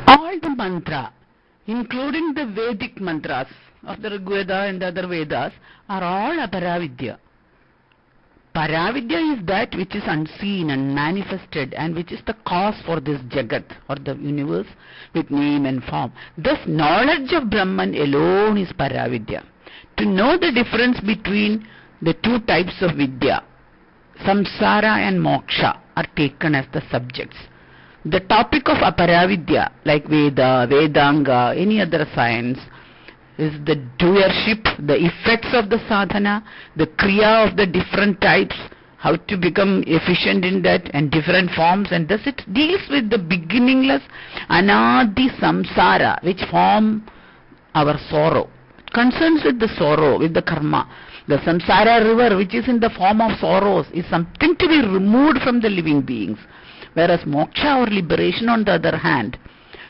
All the mantra, including the Vedic mantras of the Rig Veda and the other Vedas, are all aparavidya. Paravidya is that which is unseen and manifested and which is the cause for this Jagat or the universe with name and form. Thus, knowledge of Brahman alone is Paravidya. To know the difference between the two types of Vidya, Samsara and Moksha, are taken as the subjects. The topic of Aparavidya, like Veda, Vedanga, any other science, is the doership, the effects of the sadhana, the kriya of the different types, how to become efficient in that, and different forms, and thus it deals with the beginningless anadi samsara, which form our sorrow. It concerns with the sorrow, with the karma. The samsara river, which is in the form of sorrows, is something to be removed from the living beings. Whereas moksha or liberation, on the other hand,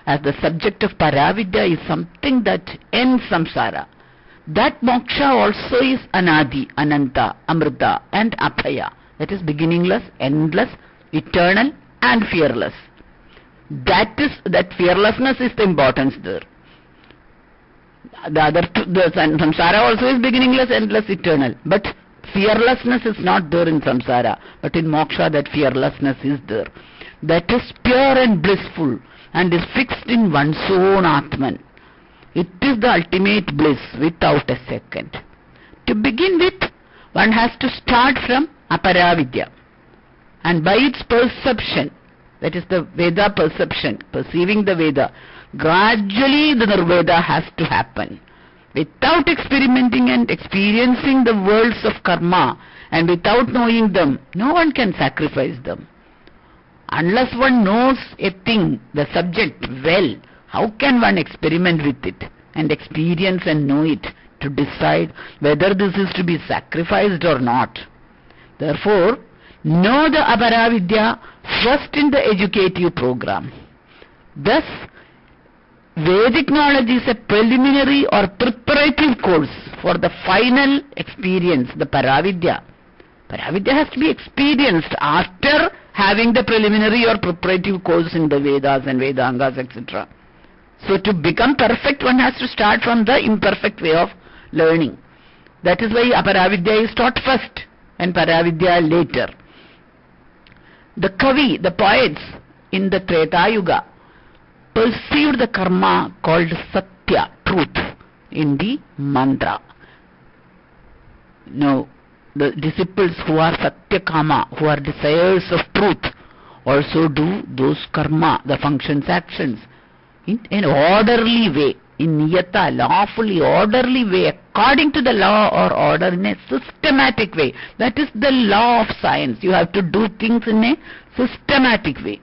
as the subject of Paravidya, is something that ends samsara. That moksha also is anadi, ananta, amrita and abhaya. That is beginningless, endless, eternal and fearless. That fearlessness is the importance there. The samsara also is beginningless, endless, eternal. But fearlessness is not there in samsara. But in moksha that fearlessness is there. That is pure and blissful and is fixed in one's own Atman. It is the ultimate bliss without a second. To begin with, one has to start from Aparavidya. And by its perception, that is the Veda perception, perceiving the Veda, gradually the Nirveda has to happen. Without experimenting and experiencing the worlds of karma and without knowing them, no one can sacrifice them. Unless one knows a thing, the subject, well, how can one experiment with it and experience and know it to decide whether this is to be sacrificed or not? Therefore, know the Aparavidya first in the educative program. Thus, Vedic knowledge is a preliminary or preparative course for the final experience, the Paravidya. Paravidya has to be experienced after having the preliminary or preparative course in the Vedas and Vedangas, etc. So to become perfect, one has to start from the imperfect way of learning. That is why Aparavidya is taught first and Paravidya later. The Kavi, the poets in the Treta Yuga, perceived the karma called Satya, truth, in the mantra. Now, the disciples who are Satyakama, who are desires of truth, also do those karma, the functions, actions, in an orderly way, in niyata, lawfully, orderly way, according to the law or order, in a systematic way. That is the law of science. You have to do things in a systematic way.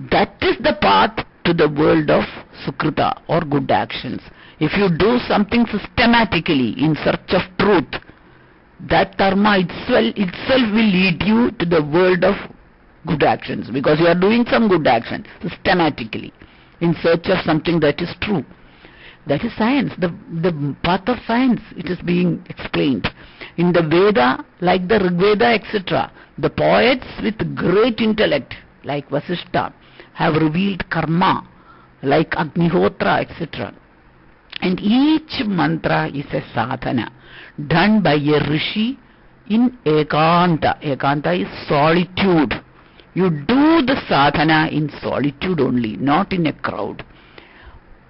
That is the path to the world of sukrita or good actions. If you do something systematically in search of truth, that karma itself will lead you to the world of good actions, because you are doing some good action systematically in search of something that is true. That is science, the path of science. It is being explained in the Veda, like the Rig Veda, etc. The poets with great intellect, like Vasishtha, have revealed karma, like Agnihotra, etc. And each mantra is a sadhana done by a rishi in ekanta. Ekanta is solitude. You do the sadhana in solitude only, not in a crowd,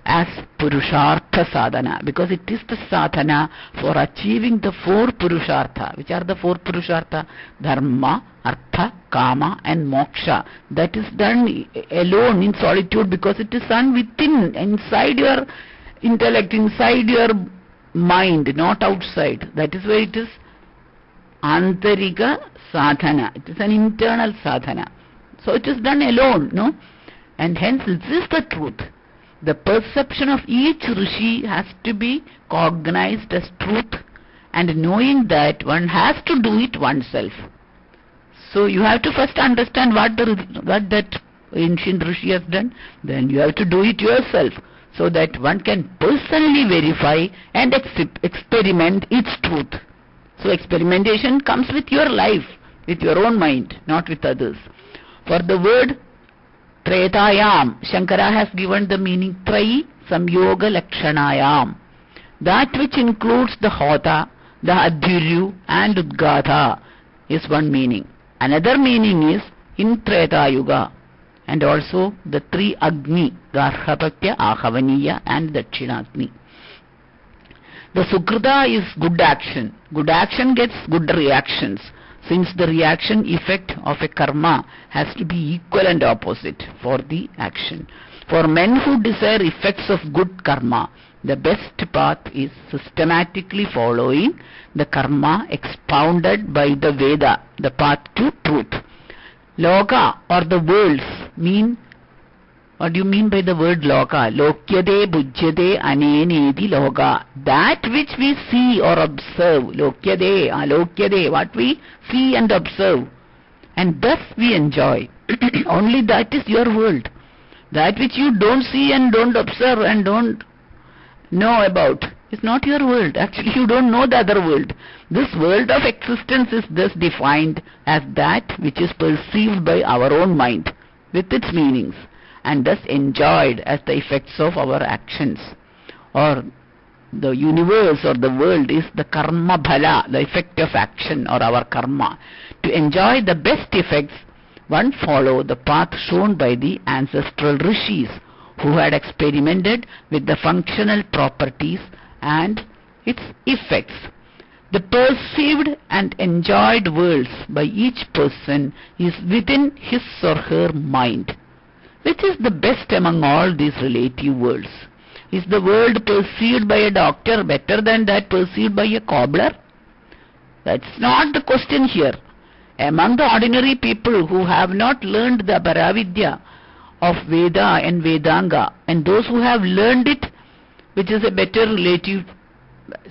as Purushartha sadhana, because it is the sadhana for achieving the four Purushartha. Which are the four Purushartha? Dharma, Artha, Kama and Moksha. That is done alone in solitude, because it is done within, inside your intellect, inside your mind, not outside. That is why it is Antarika sadhana. It is an internal sadhana. So it is done alone, no? And hence this is the truth. The perception of each rishi has to be cognized as truth, and knowing that one has to do it oneself. So you have to first understand what that ancient rishi has done, then you have to do it yourself, so that one can personally verify and experiment its truth. So experimentation comes with your life, with your own mind, not with others. For the word Tretayam, Shankara has given the meaning Trai Samyoga Lakshanayam. That which includes the Hota, the Adhiryu and Udgata is one meaning. Another meaning is in Treta Yuga, and also the three Agni, Garhapatya, Ahavaniya and Dakshinagni. The Sukrita is good action. Good action gets good reactions, since the reaction effect of a karma has to be equal and opposite for the action. For men who desire effects of good karma, the best path is systematically following the karma expounded by the Veda, the path to truth. Loka or the worlds mean, what do you mean by the word loka? Lokyade bhujyade anenedi loka. That which we see or observe. Lokyade, alokyade, what we see and observe. And thus we enjoy. Only that is your world. That which you don't see and don't observe and don't know about is not your world. Actually, you don't know the other world. This world of existence is thus defined as that which is perceived by our own mind with its meanings, and thus enjoyed as the effects of our actions. Or the universe or the world is the karma bhala, the effect of action or our karma. To enjoy the best effects, one follow the path shown by the ancestral rishis, who had experimented with the functional properties and its effects. The perceived and enjoyed worlds by each person is within his or her mind. Which is the best among all these relative worlds? Is the world perceived by a doctor better than that perceived by a cobbler? That's not the question here. Among the ordinary people who have not learned the Paravidya of Veda and Vedanga, and those who have learned it, which is a better relative,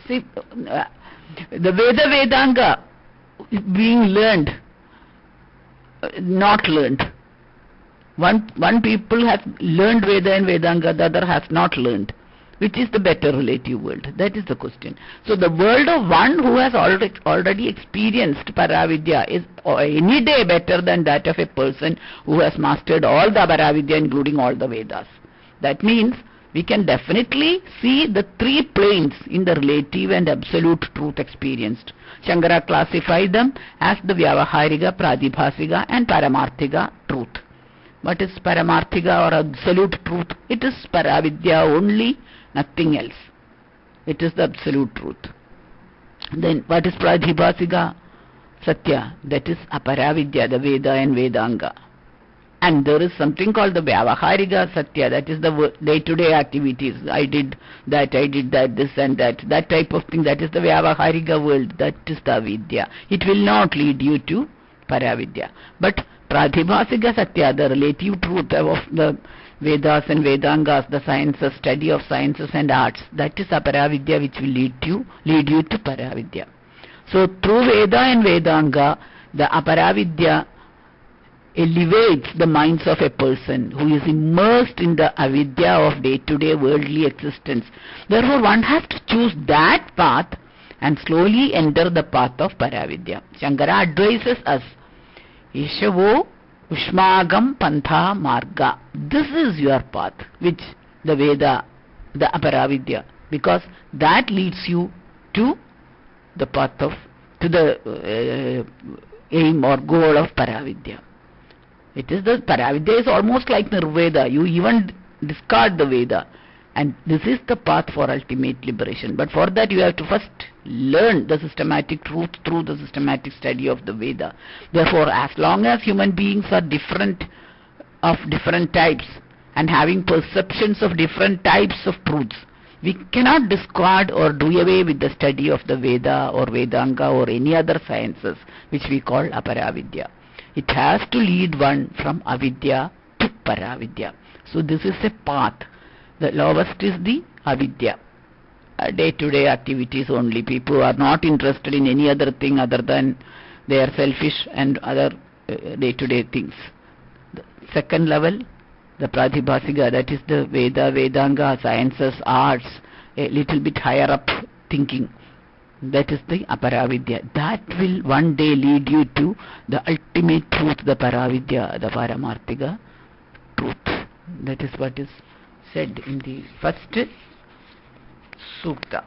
see, the Veda Vedanga being learned, not learned. One people has learned Veda and Vedanga, the other has not learned. Which is the better relative world? That is the question. So the world of one who has already experienced Paravidya is any day better than that of a person who has mastered all the Paravidya, including all the Vedas. That means we can definitely see the three planes in the relative and absolute truth experienced. Shankara classified them as the Vyavaharika, Pradibhasika and Paramarthika truth. What is Paramarthika or absolute truth? It is Paravidya only, nothing else. It is the absolute truth. Then what is Pradibhasika? Satya, that is Aparavidya, the Veda and Vedanga. And there is something called the Vyavaharika Satya, that is the day-to-day activities. I did that, this and that. That type of thing, that is the Vyavaharika world, that is the Avidya. It will not lead you to Paravidya. But Pradibhasika Satya, the relative truth of the Vedas and Vedangas, the sciences, study of sciences and arts, that is Aparavidya, which will lead you to Paravidya. So through Veda and Vedanga, the Aparavidya elevates the minds of a person who is immersed in the avidya of day-to-day worldly existence. Therefore, one has to choose that path and slowly enter the path of Paravidya. Shankara advises us, Ishavo Ushmagam Pantha Marga. This is your path, which the Veda, the Aparavidya, because that leads you to the path of, to the aim or goal of Paravidya. It is the Paravidya is almost like Nirveda. You even discard the Veda. And this is the path for ultimate liberation. But for that you have to first learn the systematic truth through the systematic study of the Veda. Therefore, as long as human beings are different, of different types, and having perceptions of different types of truths, we cannot discard or do away with the study of the Veda or Vedanga or any other sciences which we call Aparavidya. It has to lead one from avidya to Paravidya. So this is a path. The lowest is the avidya. Day-to-day activities only. People are not interested in any other thing other than their selfish and other day-to-day things. The second level, the Pradibhasika, that is the Veda, Vedanga, sciences, arts, a little bit higher up thinking. That is the Aparavidya. That will one day lead you to the ultimate truth, the Paravidya, the Paramarthika truth. That is what is said in the first Sukta.